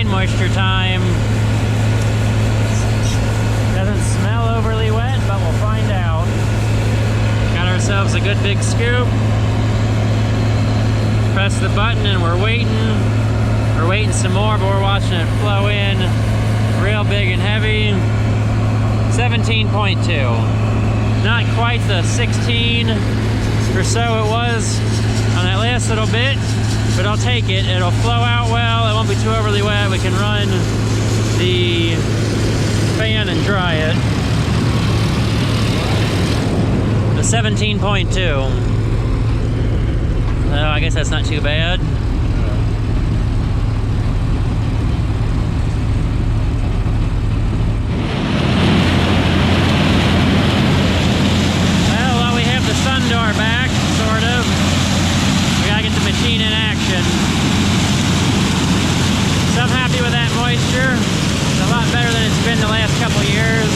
fine moisture time. Doesn't smell overly wet, but we'll find out. Got ourselves a good big scoop. Press the button and we're waiting. We're waiting some more, but we're watching it flow in real big and heavy. 17.2. Not quite the 16 or so it was on that last little bit, but I'll take it. It'll flow out well. It won't be too overly wet. We can run the fan and dry it. The 17.2. Oh, I guess that's not too bad. Well, we have the sun door back, sort of. We gotta get the machine in action. So I'm happy with that moisture. It's a lot better than it's been the last couple years.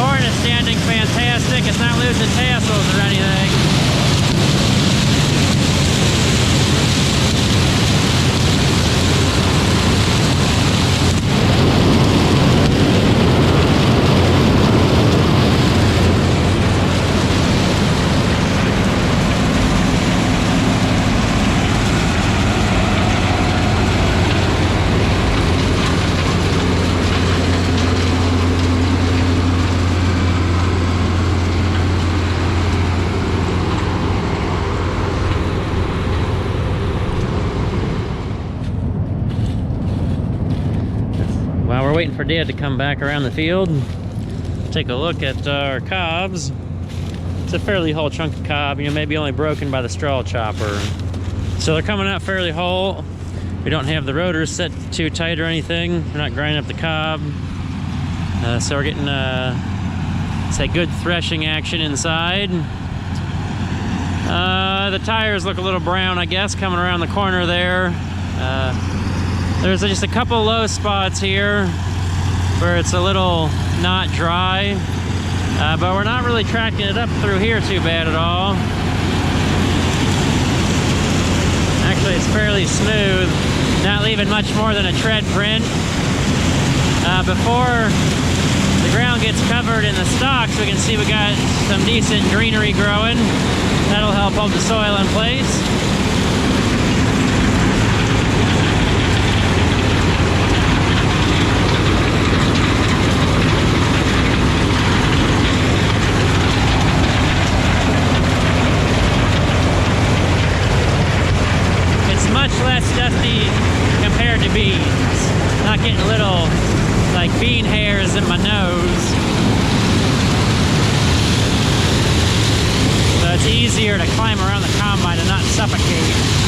Corn is standing fantastic. It's not losing tassels or anything. While we're waiting for Dad to come back around the field, take a look at our cobs. It's a fairly whole chunk of cob, you know, maybe only broken by the straw chopper. So they're coming out fairly whole. We don't have the rotors set too tight or anything. We're not grinding up the cob. So we're getting say good threshing action inside. The tires look a little brown, I guess, coming around the corner there. There's just a couple low spots here where it's a little not dry, but we're not really tracking it up through here too bad at all. Actually, it's fairly smooth, not leaving much more than a tread print. Before the ground gets covered in the stalks, we can see we got some decent greenery growing. That'll help hold the soil in place. Less dusty compared to beans. Not getting little like bean hairs in my nose. So it's easier to climb around the combine and not suffocate.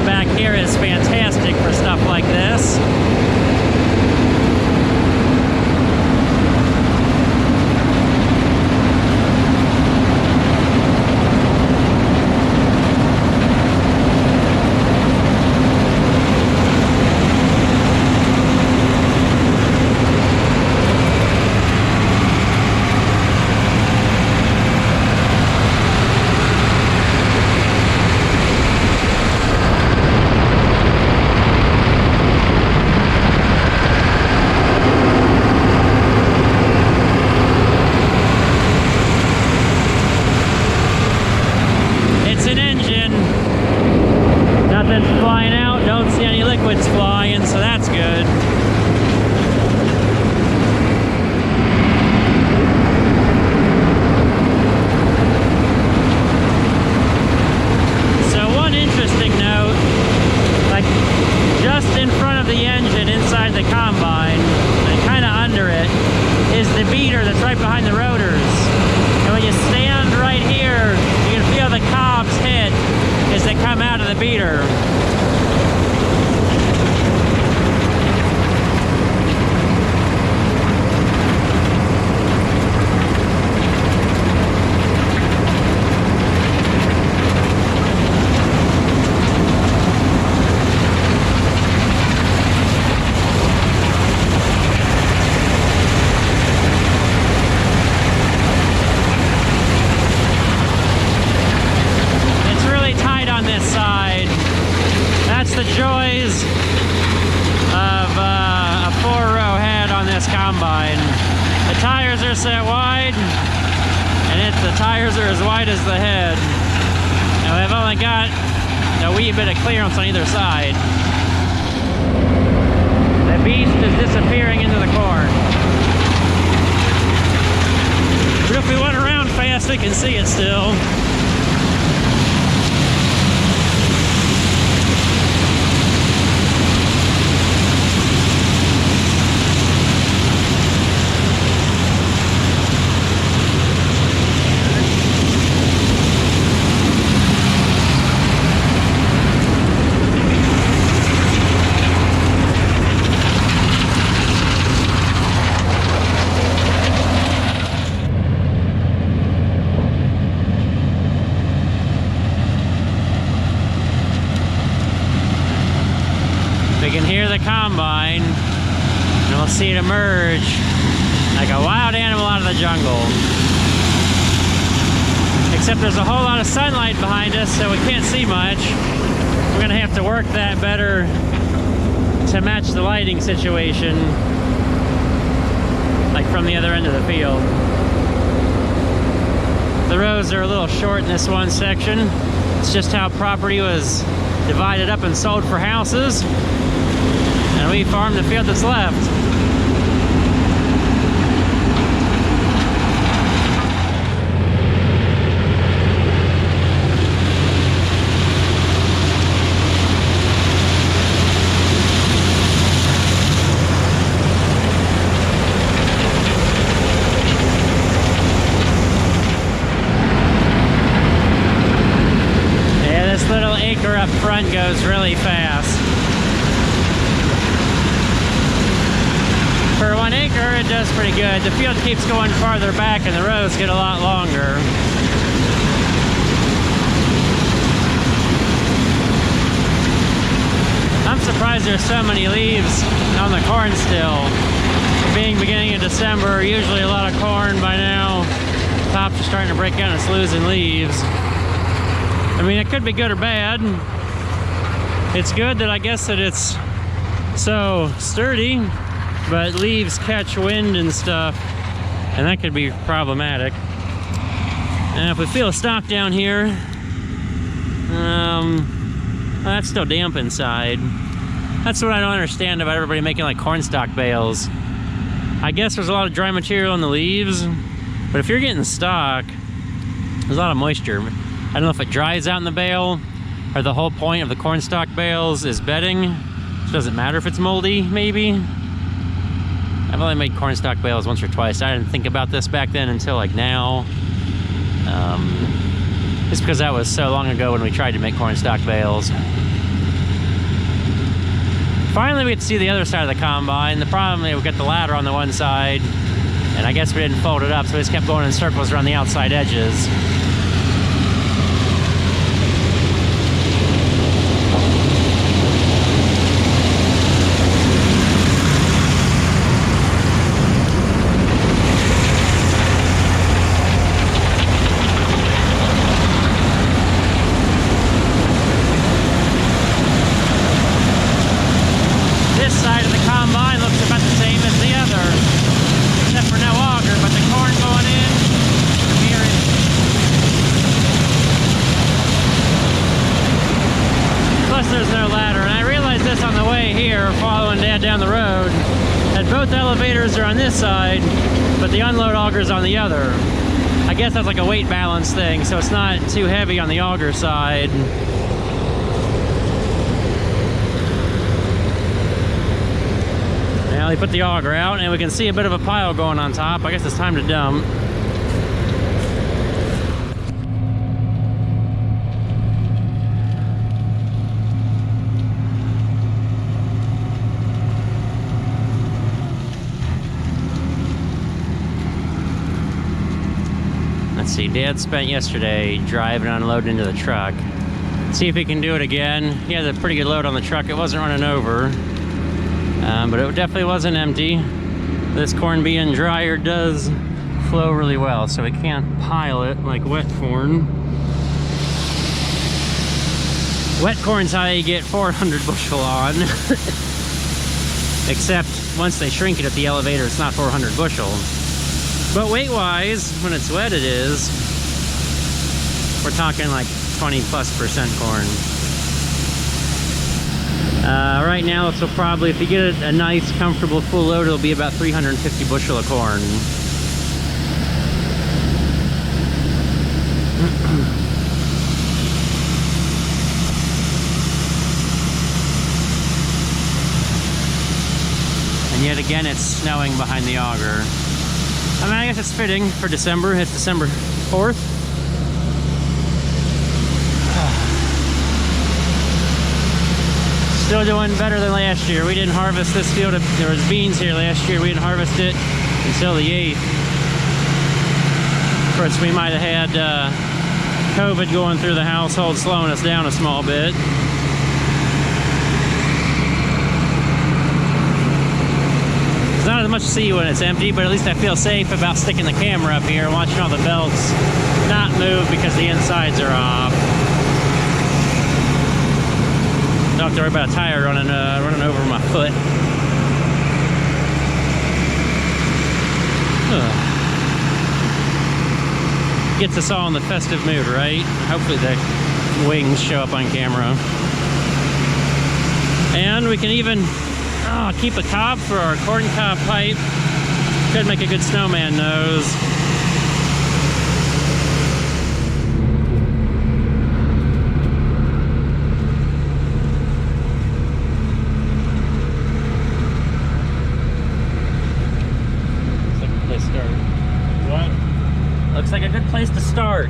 Back here is fantastic for stuff like this. Flying out, don't see any liquids flying, so that's good. So one interesting note, like just in front of the engine inside the combine, and kind of under it, is the beater that's right behind the rotors. And when you stand right here, you can feel the cobs hit as they come out of the beater. the joys of a 4-row head on this combine. The tires are set wide, and the tires are as wide as the head. And we've only got a wee bit of clearance on either side. The beast is disappearing into the corn. But if we went around fast, we can see it still. We can hear the combine, and we'll see it emerge like a wild animal out of the jungle. Except there's a whole lot of sunlight behind us, so we can't see much. We're gonna have to work that better to match the lighting situation, like from the other end of the field. The rows are a little short in this one section. It's just how property was divided up and sold for houses. And we farm the field that's left. Yeah, this little acre up front goes really fast. For 1 acre, it does pretty good. The field keeps going farther back and the rows get a lot longer. I'm surprised there's so many leaves on the corn still. Being beginning of December, usually a lot of corn by now. Tops are starting to break out and it's losing leaves. I mean, it could be good or bad. It's good that I guess that it's so sturdy, but leaves catch wind and stuff, and that could be problematic. And if we feel a stalk down here, that's still damp inside. That's what I don't understand about everybody making like corn stalk bales. I guess there's a lot of dry material in the leaves, but if you're getting stalk, there's a lot of moisture. I don't know if it dries out in the bale, or the whole point of the corn stalk bales is bedding. It doesn't matter if it's moldy, maybe. I've only made corn stalk bales once or twice. I didn't think about this back then until like now. Just because that was so long ago when we tried to make corn stalk bales. Finally, we get to see the other side of the combine. The problem is we got the ladder on the one side, and I guess we didn't fold it up, so we just kept going in circles around the outside edges. Down the road, that both elevators are on this side, but the unload auger's on the other. I guess that's like a weight balance thing, so it's not too heavy on the auger side. Now we put the auger out and we can see a bit of a pile going on top. I guess it's time to dump. Let's see, Dad spent yesterday driving and unloading into the truck. Let's see if he can do it again. He had a pretty good load on the truck. It wasn't running over, but it definitely wasn't empty. This corn being dryer does flow really well, so we can't pile it like wet corn. Wet corn's how you get 400 bushel on. Except once they shrink it at the elevator, it's not 400 bushel. But weight-wise, when it's wet, it is. We're talking like 20+% corn. Right now, so probably, if you get a nice, comfortable full load, it'll be about 350 bushel of corn. And yet again, it's snowing behind the auger. I mean, I guess it's fitting for December. It's December 4th. Still doing better than last year. We didn't harvest this field. There was beans here last year. We didn't harvest it until the 8th. Of course, we might have had COVID going through the household, slowing us down a small bit. It's not as much to see when it's empty, but at least I feel safe about sticking the camera up here and watching all the belts not move because the insides are off. Don't have to worry about a tire running over my foot. Gets us all in the festive mood, right? Hopefully the wings show up on camera. And we can even keep a cob for our corn cob pipe. Could make a good snowman nose. Looks like a good place to start.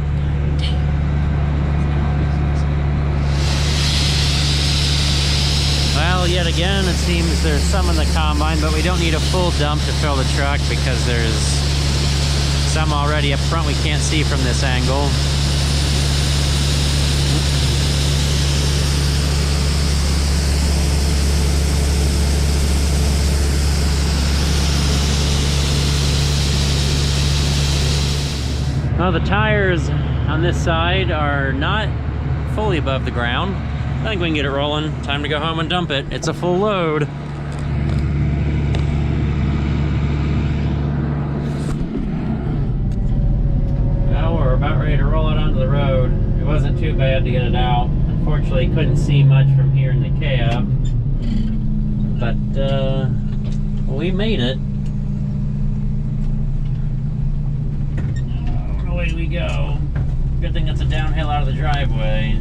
Well, yet again, it seems there's some in the combine, but we don't need a full dump to fill the truck because there's some already up front we can't see from this angle. Well, the tires on this side are not fully above the ground. I think we can get it rolling. Time to go home and dump it. It's a full load. Well, we're about ready to roll it onto the road. It wasn't too bad to get it out. Unfortunately, couldn't see much from here in the cab. But, we made it. Away we go. Good thing it's a downhill out of the driveway.